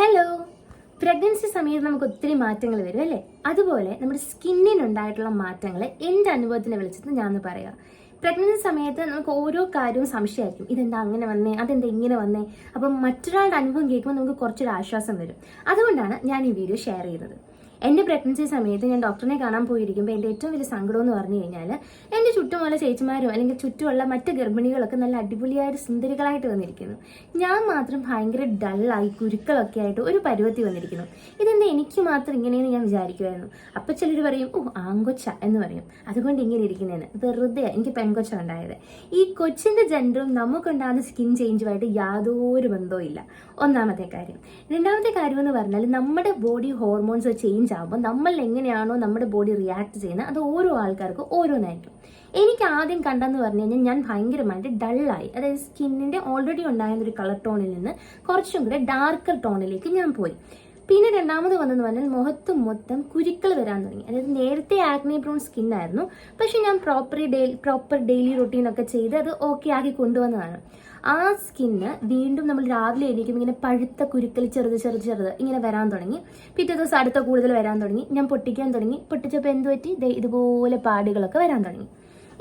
Hello. Pregnancy സമയത്ത് നമുക്ക് ഒത്തിരി മാറ്റങ്ങൾ വരും അല്ലേ? അതുപോലെ നമ്മുടെ സ്കിന്നിനുണ്ടായിട്ടുള്ള മാറ്റങ്ങൾ എൻ്റെ അനുഭവത്തിൻ്റെ വെളിച്ചത്തിൽ ഞാനൊന്ന് പറയാം. പ്രഗ്നൻസി സമയത്ത് നമുക്ക് ഓരോ കാര്യവും സംശയമായിരിക്കും. ഇതെന്താ അങ്ങനെ വന്നേ, അതെന്താ ഇങ്ങനെ വന്നേ. അപ്പം മറ്റൊരാളുടെ അനുഭവം കേൾക്കുമ്പോൾ നമുക്ക് കുറച്ചൊരു ആശ്വാസം വരും. അതുകൊണ്ടാണ് ഞാൻ ഈ വീഡിയോ ഷെയർ ചെയ്യുന്നത്. എൻ്റെ പ്രഗ്നൻസി സമയത്ത് ഞാൻ ഡോക്ടറിനെ കാണാൻ പോയിരിക്കുമ്പോൾ എൻ്റെ ഏറ്റവും വലിയ സങ്കടം എന്ന് പറഞ്ഞു കഴിഞ്ഞാൽ എൻ്റെ ചുറ്റുമുള്ള ചേച്ചിമാരും അല്ലെങ്കിൽ ചുറ്റുമുള്ള മറ്റ് ഗർഭിണികളൊക്കെ നല്ല അടിപൊളിയായിട്ട് സുന്ദരികളായിട്ട് വന്നിരിക്കുന്നു. ഞാൻ മാത്രം ഭയങ്കര ഡള്ളായി കുരുക്കളൊക്കെ ആയിട്ട് ഒരു പരുവത്തി വന്നിരിക്കുന്നു. ഇതെന്താ എനിക്ക് മാത്രം ഇങ്ങനെയെന്ന് ഞാൻ വിചാരിക്കുമായിരുന്നു. അപ്പം ചിലർ പറയും, ഓ ആങ്കൊച്ച എന്ന് പറയും, അതുകൊണ്ട് ഇങ്ങനെ ഇരിക്കുന്നതെന്ന്. വെറുതെ എനിക്ക് പെൺകൊച്ച ഉണ്ടായത്. ഈ കൊച്ചിൻ്റെ ജെൻഡറും നമുക്കുണ്ടാകുന്ന സ്കിൻ ചേഞ്ചുമായിട്ട് യാതൊരു ബന്ധവും ഇല്ല. ഒന്നാമത്തെ കാര്യം. രണ്ടാമത്തെ കാര്യം എന്ന് പറഞ്ഞാൽ നമ്മുടെ ബോഡി ഹോർമോൺസ് ചേഞ്ച് ആകുമ്പോൾ നമ്മൾ എങ്ങനെയാണോ നമ്മുടെ ബോഡി റിയാക്ട് ചെയ്യുന്നത് അത് ഓരോ ആൾക്കാർക്കും ഓരോന്നായിരിക്കും. എനിക്ക് ആദ്യം കണ്ടെന്ന് പറഞ്ഞു കഴിഞ്ഞാൽ ഞാൻ ഭയങ്കരമായിട്ട് ഡള്ളായി. അതായത് സ്കിന്നിൻ്റെ ഓൾറെഡി ഉണ്ടായിരുന്ന ഒരു കളർ ടോണിൽ നിന്ന് കുറച്ചും കൂടെ ഡാർക്കർ ടോണിലേക്ക് ഞാൻ പോയി. പിന്നെ രണ്ടാമത് വന്നെന്ന് പറഞ്ഞാൽ മുഖത്ത് മൊത്തം കുരുക്കൾ വരാൻ തുടങ്ങി. അതായത് നേരത്തെ ആക്നെ പ്രോൺ സ്കിന്നായിരുന്നു, പക്ഷെ ഞാൻ പ്രോപ്പർ ഡെയിലി റൊട്ടീനൊക്കെ ചെയ്ത് അത് ഓക്കെ ആക്കി കൊണ്ടുവന്നതാണ്. ആ സ്കിന്ന് വീണ്ടും നമ്മൾ രാവിലെ എണീക്കുമ്പോൾ ഇങ്ങനെ പഴുത്ത കുരുക്കൾ ചെറുത് ഇങ്ങനെ വരാൻ തുടങ്ങി. പിറ്റേ ദിവസം അടുത്ത കൂടുതൽ വരാൻ തുടങ്ങി. ഞാൻ പൊട്ടിക്കാൻ തുടങ്ങി. പൊട്ടിച്ചപ്പോൾ എന്ത് പറ്റി, ഇതുപോലെ പാടുകളൊക്കെ വരാൻ തുടങ്ങി.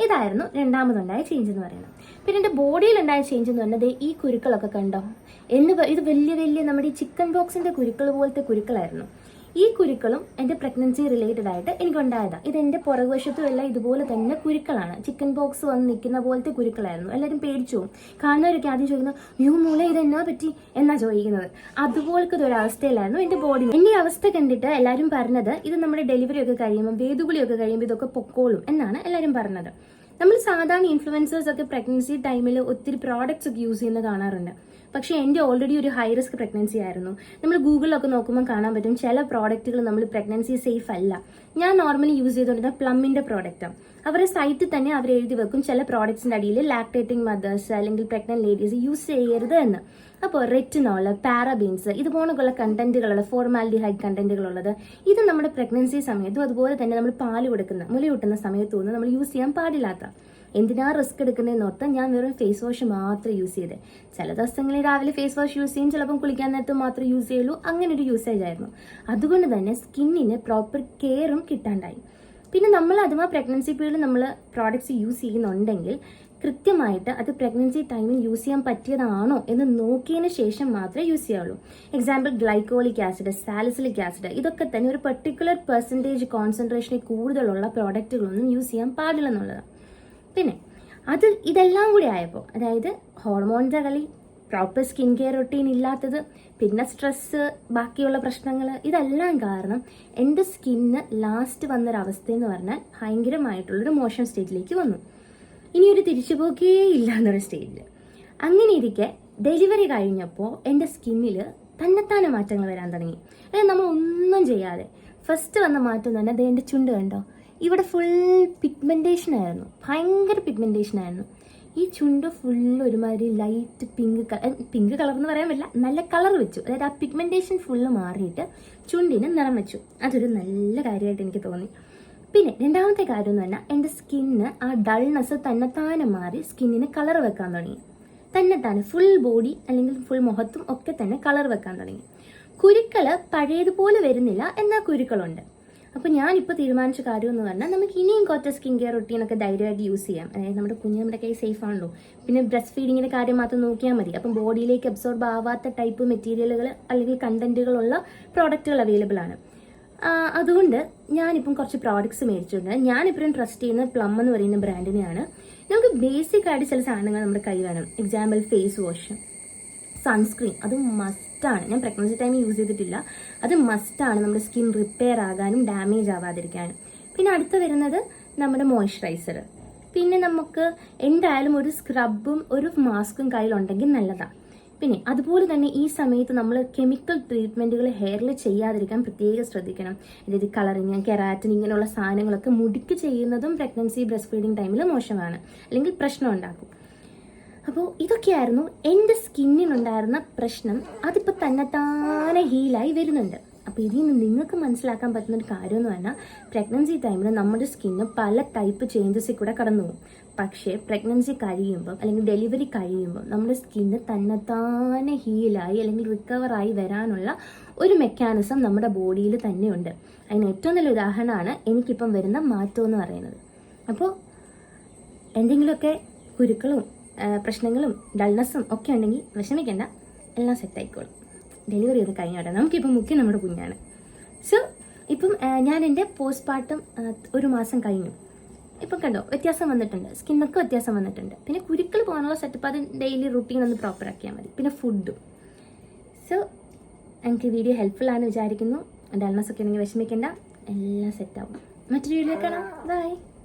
ഇതായിരുന്നു രണ്ടാമതുണ്ടായ ചേഞ്ച് എന്ന് പറയുന്നത്. പിന്നെ എൻ്റെ ബോഡിയിലുണ്ടായ ചേഞ്ച് എന്ന് പറഞ്ഞത് ഈ കുരുക്കളൊക്കെ കണ്ടോ ഇത് വലിയ നമ്മുടെ ഈ ചിക്കൻ ബോക്സിന്റെ കുരുക്കൾ പോലത്തെ കുരുക്കളായിരുന്നു. ഈ കുരുക്കളും എൻ്റെ പ്രഗ്നൻസി റിലേറ്റഡ് ആയിട്ട് എനിക്കുണ്ടായതാണ്. ഇതെൻ്റെ പുറകുവശത്തും എല്ലാം ഇതുപോലെ തന്നെ കുരുക്കളാണ്. ചിക്കൻ ബോക്സ് വന്ന് നിൽക്കുന്ന പോലത്തെ കുരുക്കളായിരുന്നു. എല്ലാവരും പേടിച്ചു പോകും. കാണുന്നവരൊക്കെ ആദ്യം ചോദിക്കുന്നത്, യോ മൂല ഇതെന്നാ പറ്റി എന്നാ ചോദിക്കുന്നത്. അതുപോലത്തെ ഒരു അവസ്ഥയിലായിരുന്നു എൻ്റെ ബോഡി. എൻ്റെ ഈ അവസ്ഥ കണ്ടിട്ട് എല്ലാവരും പറഞ്ഞത് ഇത് നമ്മുടെ ഡെലിവറി ഒക്കെ കഴിയുമ്പോൾ വേദുകുളിയൊക്കെ കഴിയുമ്പോൾ ഇതൊക്കെ പൊക്കോളും എന്നാണ് എല്ലാവരും പറഞ്ഞത്. നമ്മൾ സാധാരണ ഇൻഫ്ലുവൻസേഴ്സ് ഒക്കെ പ്രഗ്നൻസി ടൈമിൽ ഒത്തിരി പ്രോഡക്ട്സ് ഒക്കെ യൂസ് ചെയ്യുന്നത് കാണാറുണ്ട്. പക്ഷേ എൻ്റെ ഓൾറെഡി ഒരു ഹൈ റിസ്ക് പ്രഗ്നൻസി ആയിരുന്നു. നമ്മൾ ഗൂഗിളിലൊക്കെ നോക്കുമ്പോൾ കാണാൻ പറ്റും ചില പ്രോഡക്റ്റുകൾ നമ്മൾ പ്രഗ്നൻസി സേഫ് അല്ല. ഞാൻ നോർമലി യൂസ് ചെയ്തുകൊണ്ടിരുന്ന പ്ലമ്മിൻ്റെ പ്രോഡക്റ്റാണ്. അവരുടെ സൈറ്റിൽ തന്നെ അവർ എഴുതി വെക്കും ചില പ്രോഡക്ട്സിൻ്റെ അടിയിൽ ലാക്ടേറ്റിംഗ് മദേഴ്സ് അല്ലെങ്കിൽ പ്രഗ്നന്റ് ലേഡീസ് യൂസ് ചെയ്യരുത് എന്ന്. അപ്പോൾ റെറ്റിനോൾ, പാരബീൻസ് ഇതുപോലുള്ള കണ്ടന്റുകളുള്ള ഫോർമാൽഡിഹൈഡ് കണ്ടന്റുകളുള്ളത് ഇത് നമ്മുടെ പ്രഗ്നൻസി സമയത്തും അതുപോലെ തന്നെ നമ്മൾ പാല് കൊടുക്കുന്ന മുലയൂട്ടുന്ന സമയത്തൊന്നും നമ്മൾ യൂസ് ചെയ്യാൻ പാടില്ലാത്ത. എന്തിനാ റിസ്ക് എടുക്കുന്നതെന്ന് ഓർത്ത് ഞാൻ വെറും ഫേസ് വാഷ് മാത്രം യൂസ് ചെയ്തത്. ചില ദിവസങ്ങളിൽ രാവിലെ ഫേസ് വാഷ് യൂസ് ചെയ്യും, ചിലപ്പം കുളിക്കാൻ നേരത്ത് മാത്രം യൂസ് ചെയ്യുള്ളൂ. അങ്ങനെ ഒരു യൂസേജ് ആയിരുന്നു. അതുകൊണ്ട് തന്നെ സ്കിന്നിന് പ്രോപ്പർ കെയറും കിട്ടാണ്ടായി. പിന്നെ നമ്മൾ അഥവാ പ്രഗ്നൻസി പീരീഡിൽ നമ്മൾ പ്രോഡക്ട്സ് യൂസ് ചെയ്യുന്നുണ്ടെങ്കിൽ കൃത്യമായിട്ട് അത് പ്രഗ്നൻസി ടൈമിൽ യൂസ് ചെയ്യാൻ പറ്റിയതാണോ എന്ന് നോക്കിയതിന് ശേഷം മാത്രമേ യൂസ് ചെയ്യാവുള്ളൂ. Example glycolic acid, salicylic acid ഇതൊക്കെ തന്നെ ഒരു പെർട്ടിക്കുലർ പെർസെൻറ്റേജ് കോൺസെൻട്രേഷനിൽ കൂടുതലുള്ള പ്രോഡക്റ്റുകളൊന്നും യൂസ് ചെയ്യാൻ പാടില്ലെന്നുള്ളതാണ്. പിന്നെ ഇതെല്ലാം കൂടി ആയപ്പോൾ, അതായത് ഹോർമോണിൻ്റെ കളി, പ്രോപ്പർ സ്കിൻ കെയർ റൊട്ടീൻ ഇല്ലാത്തത്, പിന്നെ സ്ട്രെസ്സ്, ബാക്കിയുള്ള പ്രശ്നങ്ങൾ, ഇതെല്ലാം കാരണം എൻ്റെ സ്കിന്ന് ലാസ്റ്റ് വന്നൊരവസ്ഥയെന്ന് പറഞ്ഞാൽ ഭയങ്കരമായിട്ടുള്ളൊരു മോശം സ്റ്റേജിലേക്ക് വന്നു. ഇനിയൊരു തിരിച്ചുപോക്കേ ഇല്ല എന്നൊരു സ്റ്റേജിൽ. അങ്ങനെ ഇരിക്കെ ഡെലിവറി കഴിഞ്ഞപ്പോൾ എൻ്റെ സ്കിന്നിൽ തന്നെത്താനെ മാറ്റങ്ങൾ വരാൻ തുടങ്ങി. അതായത് നമ്മൾ ഒന്നും ചെയ്യാതെ ഫസ്റ്റ് വന്ന മാറ്റം എന്ന് പറഞ്ഞാൽ എൻ്റെ ചുണ്ട് കണ്ടോ, ഇവിടെ ഫുൾ പിഗ്മെൻറ്റേഷൻ ആയിരുന്നു, ഭയങ്കര പിഗ്മെൻറ്റേഷൻ ആയിരുന്നു. ഈ ചുണ്ട് ഫുള്ള് ഒരുമാതിരി ലൈറ്റ് പിങ്ക് കളർ എന്ന് പറയാൻ പറ്റില്ല, നല്ല കളർ വെച്ചു. അതായത് ആ പിഗ്മെൻറ്റേഷൻ ഫുള്ള് മാറിയിട്ട് ചുണ്ടിന് നിറം വെച്ചു. അതൊരു നല്ല കാര്യമായിട്ട് എനിക്ക് തോന്നി. പിന്നെ രണ്ടാമത്തെ കാര്യം എന്ന് പറഞ്ഞാൽ എൻ്റെ സ്കിന്ന് ആ ഡൾനെസ് തന്നെത്താനെ മാറി സ്കിന്നിന് കളർ വെക്കാൻ തുടങ്ങി. തന്നെത്താനെ ഫുൾ ബോഡി അല്ലെങ്കിൽ ഫുൾ മുഖത്തും ഒക്കെ തന്നെ കളർ വെക്കാൻ തുടങ്ങി. കുരുക്കൾ പഴയതുപോലെ വരുന്നില്ല, എന്നാൽ കുരുക്കളുണ്ട്. അപ്പോൾ ഞാനിപ്പോൾ തീരുമാനിച്ച കാര്യം എന്ന് പറഞ്ഞാൽ നമുക്ക് ഇനിയും കുറച്ച് സ്കിൻ കെയർ റൊട്ടീനൊക്കെ ധൈര്യമായിട്ട് യൂസ് ചെയ്യാം. അതായത് നമ്മുടെ കുഞ്ഞ് നമ്മുടെ കൈ സേഫ് ആണല്ലോ. പിന്നെ ബ്രസ്റ്റ് ഫീഡിങ്ങിൻ്റെ കാര്യം മാത്രം നോക്കിയാൽ മതി. അപ്പം ബോഡിയിലേക്ക് അബ്സോർബ് ആവാത്ത ടൈപ്പ് മെറ്റീരിയലുകൾ അല്ലെങ്കിൽ കണ്ടന്റുകളുള്ള പ്രോഡക്റ്റുകൾ അവൈലബിൾ ആണ്. അതുകൊണ്ട് ഞാനിപ്പം കുറച്ച് പ്രോഡക്ട്സ് മേടിച്ചിട്ടുണ്ട്. ഞാനിപ്പോഴും ട്രസ്റ്റ് ചെയ്യുന്ന പ്ലം എന്ന് പറയുന്ന ബ്രാൻഡിനെയാണ്. നമുക്ക് ബേസിക് ആയിട്ട് ചില സാധനങ്ങൾ നമ്മുടെ കൈ വേണം. എക്സാമ്പിൾ ഫേസ് വാഷ്, സൺസ്ക്രീൻ, അത് മസ്റ്റാണ്. ഞാൻ പ്രഗ്നൻസി ടൈമിൽ യൂസ് ചെയ്തിട്ടില്ല, അത് മസ്റ്റാണ് നമ്മുടെ സ്കിൻ റിപ്പയർ ആകാനും ഡാമേജ് ആവാതിരിക്കാനും. പിന്നെ അടുത്ത് വരുന്നത് നമ്മുടെ മോയ്സ്ചറൈസർ. പിന്നെ നമുക്ക് എന്തായാലും ഒരു സ്ക്രബും ഒരു മാസ്കും കയ്യിലുണ്ടെങ്കിൽ നല്ലതാണ്. പിന്നെ അതുപോലെ തന്നെ ഈ സമയത്ത് നമ്മൾ കെമിക്കൽ ട്രീറ്റ്മെൻറ്റുകൾ ഹെയറിൽ ചെയ്യാതിരിക്കാൻ പ്രത്യേകം ശ്രദ്ധിക്കണം. അതായത് കളറിങ്, കെരാറ്റിൻ ഇങ്ങനെയുള്ള സാധനങ്ങളൊക്കെ മുടിക്ക് ചെയ്യുന്നതും പ്രഗ്നൻസി ബ്രസ്റ്റ് ഫീഡിങ് ടൈമിൽ മോശമാണ്, അല്ലെങ്കിൽ പ്രശ്നം ഉണ്ടാക്കും. അപ്പോൾ ഇതൊക്കെയായിരുന്നു എൻ്റെ സ്കിന്നിനുണ്ടായിരുന്ന പ്രശ്നം. അതിപ്പോൾ തന്നെത്താനെ ഹീലായി വരുന്നുണ്ട്. അപ്പോൾ ഇതിൽ നിന്ന് നിങ്ങൾക്ക് മനസ്സിലാക്കാൻ പറ്റുന്ന ഒരു കാര്യം എന്ന് പറഞ്ഞാൽ പ്രഗ്നൻസി ടൈമിൽ നമ്മുടെ സ്കിന്ന് പല ടൈപ്പ് ചേഞ്ചസിൽ കൂടെ കടന്നു പോകും. പക്ഷേ പ്രഗ്നൻസി കഴിയുമ്പം അല്ലെങ്കിൽ ഡെലിവറി കഴിയുമ്പം നമ്മുടെ സ്കിന്ന് തന്നെത്താനെ ഹീലായി അല്ലെങ്കിൽ റിക്കവറായി വരാനുള്ള ഒരു മെക്കാനിസം നമ്മുടെ ബോഡിയിൽ തന്നെയുണ്ട്. അതിന് ഏറ്റവും നല്ല ഉദാഹരണമാണ് എനിക്കിപ്പം വരുന്ന മാറ്റം എന്ന് പറയുന്നത്. അപ്പോൾ എന്തെങ്കിലുമൊക്കെ കുരുക്കളും പ്രശ്നങ്ങളും ഡൾനെസ്സും ഒക്കെ ഉണ്ടെങ്കിൽ വിഷമിക്കേണ്ട, എല്ലാം സെറ്റായിക്കോളും. ഡെലിവറി ചെയ്ത് കഴിഞ്ഞോട്ടെ, നമുക്കിപ്പം മുഖ്യം നമ്മുടെ കുഞ്ഞാണ്. സോ ഇപ്പം ഞാൻ എൻ്റെ പോസ്റ്റ്പാർട്ടം 1 മാസം കഴിഞ്ഞു. ഇപ്പം കണ്ടോ വ്യത്യാസം വന്നിട്ടുണ്ട്, സ്കിന്നൊക്കെ വ്യത്യാസം വന്നിട്ടുണ്ട്. പിന്നെ കുരുക്കൾ പോകാനുള്ള സെറ്റപ്പ് അത് ഡെയിലി റുട്ടീൻ ഒന്ന് പ്രോപ്പർ ആക്കിയാൽ മതി. പിന്നെ ഫുഡും. സോ എനിക്ക് വീഡിയോ ഹെൽപ്ഫുൾ ആണെന്ന് വിചാരിക്കുന്നു. ഡൾനെസ് ഒക്കെ ഉണ്ടെങ്കിൽ വിഷമിക്കേണ്ട, എല്ലാം സെറ്റാവും. മറ്റൊരു വീഡിയോ കാണാം. ബൈ.